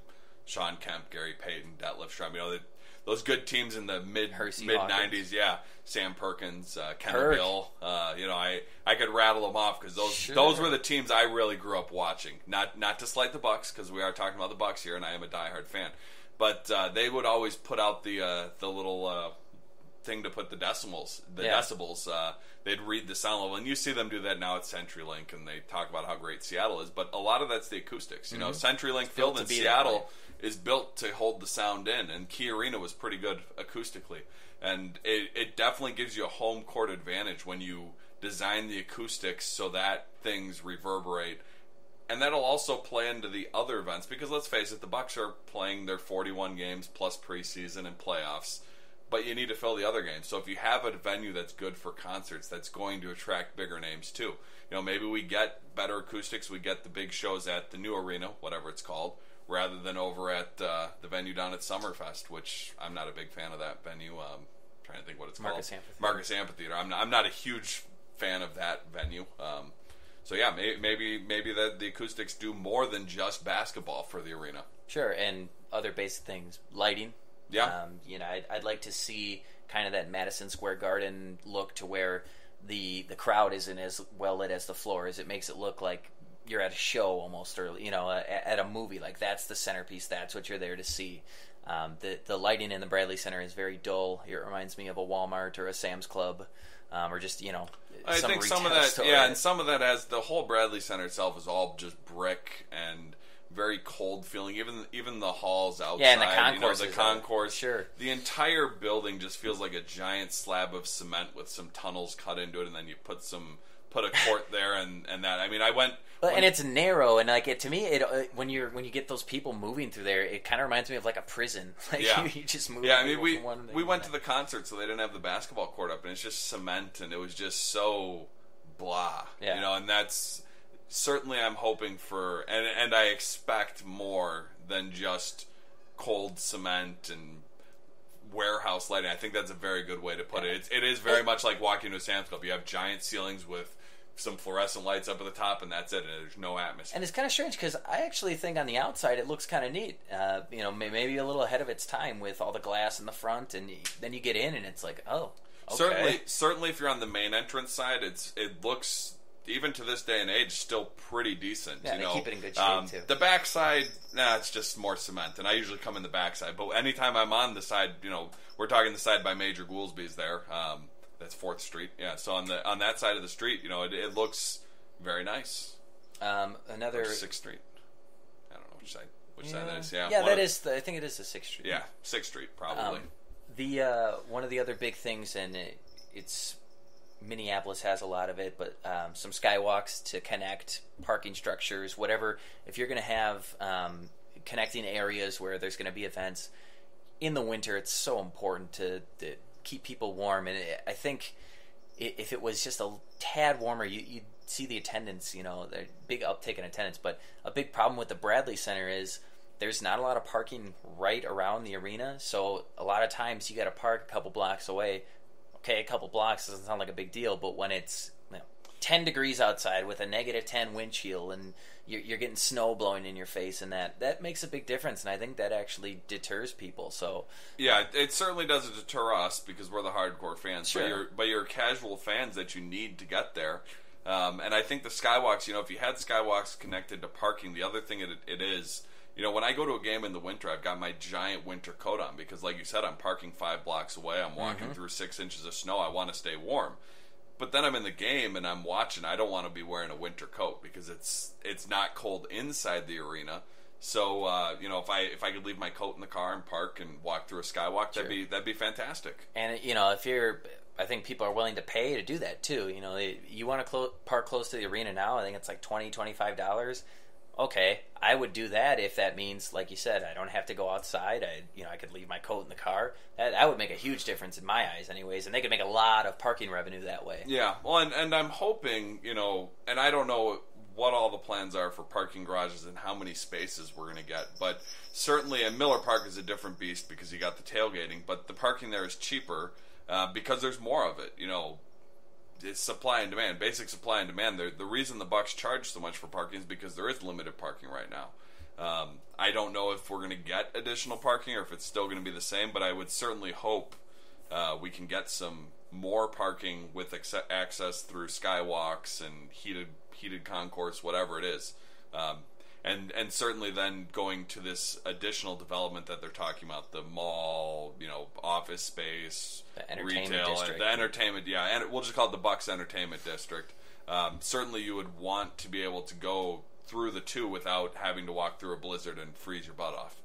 Sean Kemp, Gary Payton, Detlef Schrempf. Those good teams in the mid '90s, Sam Perkins, Kenneth Bill. I could rattle them off because those were the teams I really grew up watching. Not to slight the Bucks because we are talking about the Bucks here, and I am a diehard fan. But they would always put out the little thing to put the decibels. They'd read the sound level, and you see them do that now at CenturyLink, and they talk about how great Seattle is. But a lot of that's the acoustics. CenturyLink Field in Seattle is built to hold the sound in, and Key Arena was pretty good acoustically. And it definitely gives you a home court advantage when you design the acoustics so that things reverberate. And that'll also play into the other events, because let's face it, the Bucks are playing their 41 games plus preseason and playoffs, but you need to fill the other games. So if you have a venue that's good for concerts, that's going to attract bigger names too. Maybe we get better acoustics, we get the big shows at the new arena, whatever it's called, rather than over at the venue down at Summerfest, which I'm not a big fan of that venue. Trying to think what it's called. Marcus Amphitheater. I'm not a huge fan of that venue. So yeah, maybe the acoustics do more than just basketball for the arena. Sure, and other basic things, lighting. Yeah. I'd like to see kind of that Madison Square Garden look to where the crowd isn't as well lit as the floor is. It makes it look like you're at a show almost, or at a movie. Like that's the centerpiece. That's what you're there to see. The lighting in the Bradley Center is very dull. It reminds me of a Walmart or a Sam's Club, or just I think some of that store. And some of that has the whole Bradley Center itself is all just brick and very cold feeling. Even the halls outside, and the concourse, sure. The entire building just feels like a giant slab of cement with some tunnels cut into it, and then you put some put a court there and that. I mean, I went. And it's narrow, and like to me, when you get those people moving through there, it kind of reminds me of like a prison. Like you just move. Yeah, I mean, we went to the concert, so they didn't have the basketball court up, and it's just cement, and it was just so blah. Yeah. You know, and that's certainly I'm hoping for, and I expect more than just cold cement and warehouse lighting. I think that's a very good way to put it. It is very much like walking to a Sam's Club. You have giant ceilings with some fluorescent lights up at the top, and that's it. And there's no atmosphere. And it's kind of strange because I actually think on the outside it looks kind of neat. Maybe a little ahead of its time with all the glass in the front, and then you get in and it's like, oh, okay. Certainly, if you're on the main entrance side, it looks, even to this day and age, still pretty decent. Yeah, they keep it in good shape too. The backside, it's just more cement, and I usually come in the backside. But anytime I'm on the side, we're talking the side by Major Goolsby's there. That's 4th Street. Yeah, so on that side of the street, it looks very nice. Another 6th Street. I don't know which side that is. Yeah, that is. I think it is the 6th Street. Yeah, 6th Street probably. One of the other big things, and it's Minneapolis has a lot of it, but some skywalks to connect parking structures, whatever. If you're going to have connecting areas where there's going to be events in the winter, it's so important to keep people warm. And I think if it was just a tad warmer, you'd see the attendance, the big uptick in attendance. But a big problem with the Bradley Center is there's not a lot of parking right around the arena. So a lot of times you got to park a couple blocks away. Okay, a couple blocks doesn't sound like a big deal, but when it's 10 degrees outside with a -10 wind chill and you're getting snow blowing in your face, and that makes a big difference, and I think that actually deters people. So yeah, it certainly doesn't deter us because we're the hardcore fans. Sure. But you're casual fans that you need to get there. And I think the skywalks, if you had skywalks connected to parking, the other thing it is, when I go to a game in the winter, I've got my giant winter coat on because, like you said, I'm parking 5 blocks away. I'm walking through 6 inches of snow. I want to stay warm. But then I'm in the game and I'm watching. I don't want to be wearing a winter coat because it's not cold inside the arena. So if I could leave my coat in the car and park and walk through a skywalk, Sure. that'd be fantastic. And I think people are willing to pay to do that too. You want to park close to the arena now. I think it's like $20-$25. Okay, I would do that if that means, like you said, I don't have to go outside. I could leave my coat in the car. That would make a huge difference in my eyes, anyways. And they could make a lot of parking revenue that way. Yeah, well, and I'm hoping, and I don't know what all the plans are for parking garages and how many spaces we're going to get, but certainly, and Miller Park is a different beast because you got the tailgating, but the parking there is cheaper because there's more of it. It's supply and demand, basic supply and demand. The reason the Bucks charge so much for parking is because there is limited parking right now. I don't know if we're going to get additional parking or if it's still going to be the same, but I would certainly hope we can get some more parking with access through skywalks and heated concourse, whatever it is. And certainly then going to this additional development that they're talking about, the mall, office space, the entertainment retail, district. the entertainment, and we'll just call it the Bucks Entertainment District. Certainly you would want to be able to go through the two without having to walk through a blizzard and freeze your butt off.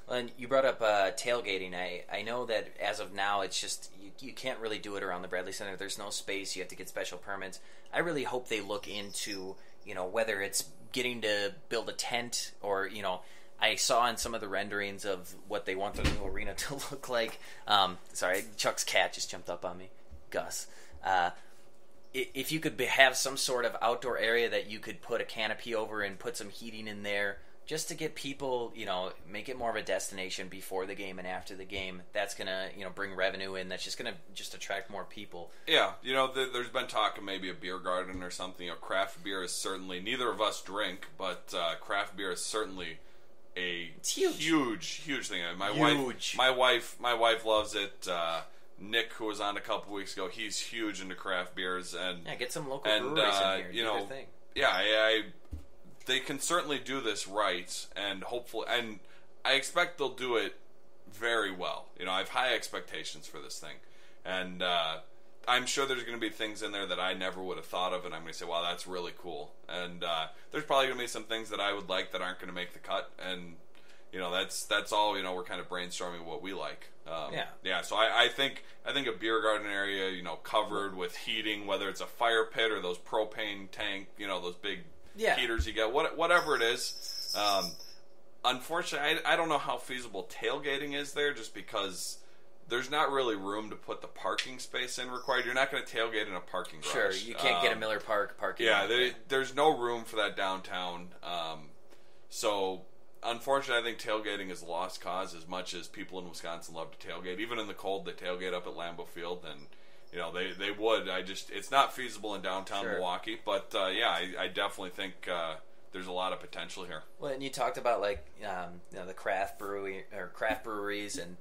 Well, and you brought up tailgating. I know that as of now, it's just you can't really do it around the Bradley Center. There's no space. You have to get special permits. I really hope they look into whether it's getting to build a tent or I saw in some of the renderings of what they want the new arena to look like. Sorry, Chuck's cat just jumped up on me. Gus. If you could have some sort of outdoor area that you could put a canopy over and put some heating in there, just to get people, make it more of a destination before the game and after the game. That's gonna, bring revenue in. That's just gonna attract more people. Yeah, there's been talk of maybe a beer garden or something. Craft beer is certainly, neither of us drink, but craft beer is certainly it's huge thing. My wife loves it. Nick, who was on a couple weeks ago, he's huge into craft beers, and get some local breweries in here. Do their thing. Yeah, they can certainly do this right, and hopefully, and I expect they'll do it very well. I have high expectations for this thing, and I'm sure there's going to be things in there that I never would have thought of, and I'm going to say, wow, that's really cool. And there's probably going to be some things that I would like that aren't going to make the cut, and that's all. We're kind of brainstorming what we like. Yeah. So I think a beer garden area, covered with heating, whether it's a fire pit or those propane tank, those big heaters you get, whatever it is. Unfortunately, I don't know how feasible tailgating is there, just because there's not really room to put the parking space in required. You're not going to tailgate in a parking garage. Sure, you can't get a Miller Park parking lot. There's no room for that downtown. So, unfortunately, I think tailgating is a lost cause, as much as people in Wisconsin love to tailgate. Even in the cold, they tailgate up at Lambeau Field, and they would. It's not feasible in downtown Milwaukee, but I definitely think there's a lot of potential here. Well, and you talked about the craft breweries, and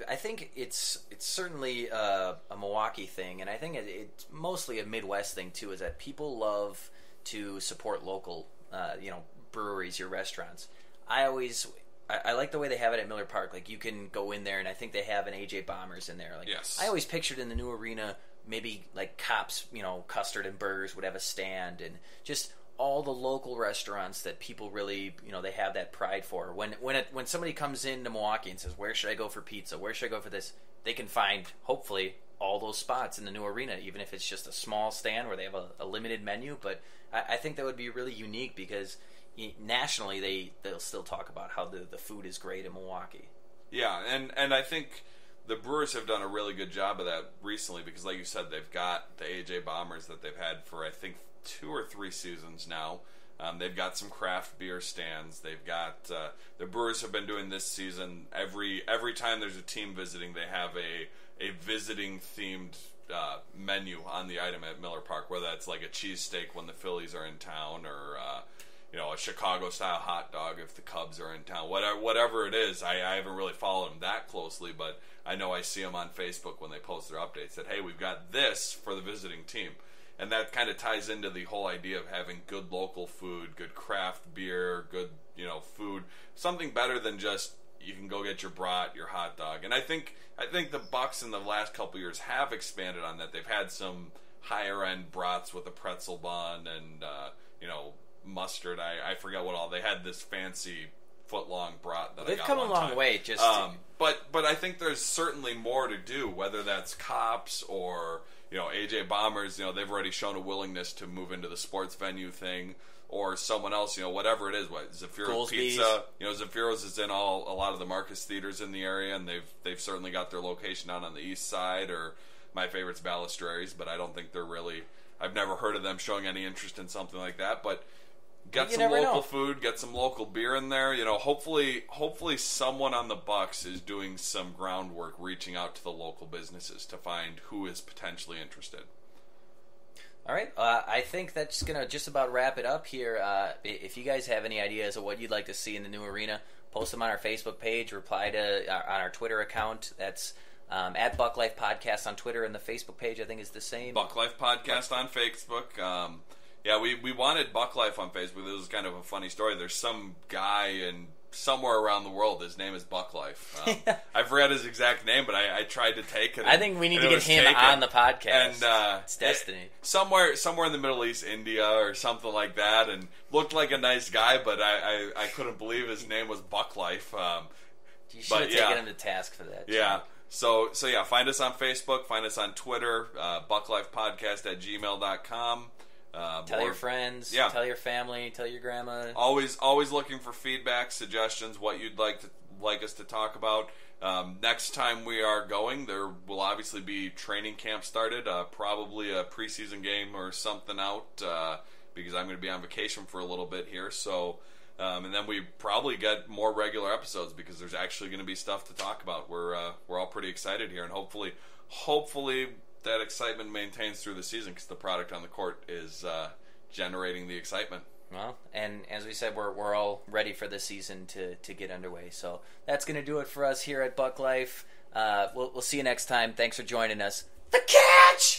I think it's certainly a Milwaukee thing, and I think it's mostly a Midwest thing too. Is that people love to support local, breweries, your restaurants. I like the way they have it at Miller Park. Like, you can go in there, and I think they have an AJ Bombers in there. Like, yes. I always pictured in the new arena, maybe like Cops, Custard and Burgers would have a stand, and just all the local restaurants that people really, they have that pride for. When somebody comes into Milwaukee and says, "Where should I go for pizza? Where should I go for this?" They can find, hopefully, all those spots in the new arena, even if it's just a small stand where they have a limited menu. But I think that would be really unique, because nationally they'll still talk about how the food is great in Milwaukee. Yeah, and I think the Brewers have done a really good job of that recently, because, like you said, they've got the AJ Bombers that they've had for, I think, 2 or 3 seasons now. They've got some craft beer stands. They've got the Brewers have been doing this season. Every time there's a team visiting, they have a visiting themed menu on the item at Miller Park, whether that's like a cheesesteak when the Phillies are in town, or a Chicago style hot dog if the Cubs are in town. Whatever it is, I haven't really followed them that closely, but I know I see them on Facebook when they post their updates that, hey, we've got this for the visiting team. And that kind of ties into the whole idea of having good local food, good craft beer, good, food. Something better than just you can go get your brat, your hot dog. And I think the Bucks in the last couple years have expanded on that. They've had some higher end brats with a pretzel bun and mustard. I forget what all. They had this fancy foot-long brat that They've I got come a one long time. way. Just but I think there's certainly more to do, whether that's Cops or AJ Bombers. They've already shown a willingness to move into the sports venue thing, or someone else. Whatever it is. What Zaffiro's Pizza. Zaffiro's is in a lot of the Marcus theaters in the area, and they've certainly got their location out on the east side. Or my favorite's Balistraries, but I don't think they're really. I've never heard of them showing any interest in something like that, but. Get some local food, get some local beer in there. Hopefully someone on the Bucks is doing some groundwork, reaching out to the local businesses to find who is potentially interested. All right, I think that's going to just about wrap it up here. If you guys have any ideas of what you'd like to see in the new arena, post them on our Facebook page, reply to on our Twitter account. That's at Buck Life Podcast on Twitter, and the Facebook page, I think, is the same. Buck Life Podcast on Facebook. Yeah, we wanted Buck Life on Facebook. This is kind of a funny story. There's some guy somewhere around the world. His name is Buck Life. I forgot his exact name, but I tried to take it. I think we need to get him on the podcast. And it's destiny. Somewhere in the Middle East, India or something like that, and looked like a nice guy, but I couldn't believe his name was Buck Life. You should have taken him to task for that. Yeah. So yeah, find us on Facebook, find us on Twitter, bucklifepodcast@gmail.com. Tell your friends, tell your family, tell your grandma. Always looking for feedback, suggestions, what you'd like us to talk about. Next time we are going, there will obviously be training camp started, probably a preseason game or something out, because I'm going to be on vacation for a little bit here. So, and then we probably get more regular episodes because there's actually going to be stuff to talk about. We're all pretty excited here, and hopefully that excitement maintains through the season, because the product on the court is generating the excitement. Well, and as we said, we're all ready for the season to get underway. So that's going to do it for us here at Buck Life. We'll see you next time. Thanks for joining us. The Catch!